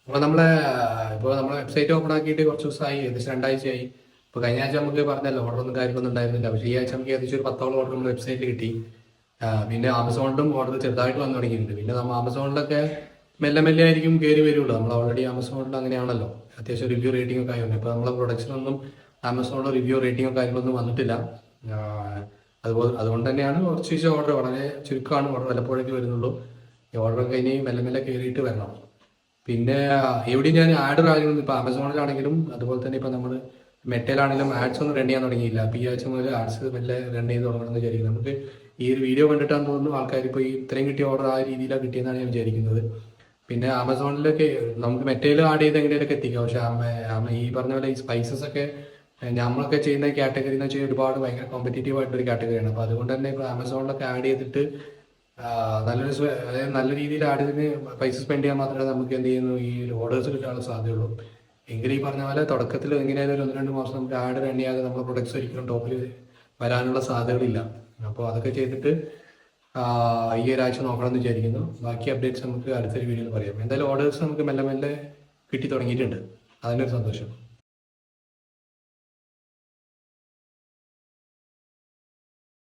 അപ്പോൾ നമ്മളെ website open ആക്കിയിട്ട് കുറച്ച് ദിവസമായി, ഏകദേശം 2 ആഴ്ചയായി. ഇപ്പോൾ കഴിഞ്ഞ ആഴ്ച നമുക്ക് പറഞ്ഞല്ലോ ഓർഡറൊന്നും കാര്യങ്ങളൊന്നും ഉണ്ടായിരുന്നില്ല. പക്ഷേ ഈ ആഴ്ച നമുക്ക് ഏകദേശം ഒരു 10ഓളം ഓർഡർ നമ്മുടെ വെബ്സൈറ്റിൽ കിട്ടി. പിന്നെ ആമസോണിലും ഓർഡർ ചെറുതായിട്ട് വന്നു തുടങ്ങിയിട്ടുണ്ട്. പിന്നെ നമ്മൾ ആമസോണിലൊക്കെ മെല്ലെ മെല്ലെ ആയിരിക്കും കയറി വരുള്ളൂ. നമ്മൾ ഓൾറെഡി ആമസോണിൽ അങ്ങനെയാണല്ലോ, അത്യാവശ്യം റിവ്യൂ റേറ്റിംഗ് ഒക്കെ ആയിരുന്നു. ഇപ്പോൾ നമ്മളെ പ്രൊഡക്ഷനൊന്നും ആമസോണിൽ റിവ്യൂ റേറ്റിംഗോ കാര്യങ്ങളൊന്നും വന്നിട്ടില്ല. അതുകൊണ്ട് തന്നെയാണ് കുറച്ച് ഓർഡർ, വളരെ ചുരുക്കമാണ് ഓർഡർ വല്ലപ്പോഴേക്ക് വരുന്നുള്ളൂ. ഈ ഓർഡറൊക്കെ ഇനി മെല്ലെ മെല്ലെ കയറിയിട്ട് വരണം. പിന്നെ എവിടെയും ഞാൻ ആഡ് കാര്യങ്ങളൊന്നും ഇപ്പോൾ ആമസോണിലാണെങ്കിലും അതുപോലെ തന്നെ ഇപ്പോൾ നമ്മൾ മെറ്റയിലാണെങ്കിലും ആഡ്സ് ഒന്നും റൺ ചെയ്യാൻ തുടങ്ങിയില്ല. അപ്പോൾ ഈ ആഴ്ച മുതൽ ആഡ്സ് മെല്ലെ റൺ ചെയ്ത് തുടങ്ങണമെന്ന് വിചാരിക്കുന്നത്. നമുക്ക് ഈ ഒരു വീഡിയോ കണ്ടിട്ടാന്ന് തോന്നുന്നു ആൾക്കാർ ഇപ്പോൾ ഈ ഇത്രയും കിട്ടിയ ഓർഡർ ആ രീതിയിലാണ് കിട്ടിയെന്നാണ് ഞാൻ വിചാരിക്കുന്നത്. പിന്നെ ആമസോണിലൊക്കെ നമുക്ക് മെറ്റയിൽ ആഡ് ചെയ്ത് എങ്ങനെയൊക്കെ എത്തിക്കാം. പക്ഷേ ഈ പറഞ്ഞ പോലെ ഈ സ്പൈസസ് ഒക്കെ നമ്മളൊക്കെ ചെയ്യുന്ന കാറ്റഗറി എന്ന് വെച്ചാൽ ഒരുപാട് ഭയങ്കര കോമ്പറ്റീറ്റീവ് ആയിട്ടൊരു കാറ്റഗറിയാണ്. അപ്പോൾ അതുകൊണ്ട് തന്നെ ഇപ്പോൾ ആമസോണിലൊക്കെ ആഡ് ചെയ്തിട്ട് അതായത് നല്ല രീതിയിൽ ആഡ് ചെയ്തതിന് പൈസ സ്പെൻഡ് ചെയ്യാൻ മാത്രമേ നമുക്ക് എന്ത് ചെയ്യുന്നു ഈ ഓർഡേഴ്സ് കിട്ടാനുള്ള സാധ്യതയുള്ളൂ. എങ്കിലും ഈ പറഞ്ഞ പോലെ തുടക്കത്തിൽ എങ്ങനെയായാലും ഒരു 1-2 മാസം നമുക്ക് ആഡ് റൺ ചെയ്യാതെ നമ്മുടെ പ്രൊഡക്ട്സ് ഒരിക്കലും ടോപ്പിൽ വരാനുള്ള സാധ്യതകളില്ല. അപ്പോൾ അതൊക്കെ ചെയ്തിട്ട് ഈ ഒരാഴ്ച നോക്കണമെന്ന് വിചാരിക്കുന്നു. ബാക്കി അപ്ഡേറ്റ്സ് നമുക്ക് അടുത്തൊരു വീഡിയോയിൽ പറയാം. എന്തായാലും ഓർഡേഴ്സ് നമുക്ക് മെല്ലെ മെല്ലെ കിട്ടി തുടങ്ങിയിട്ടുണ്ട്, അതിനൊരു സന്തോഷം.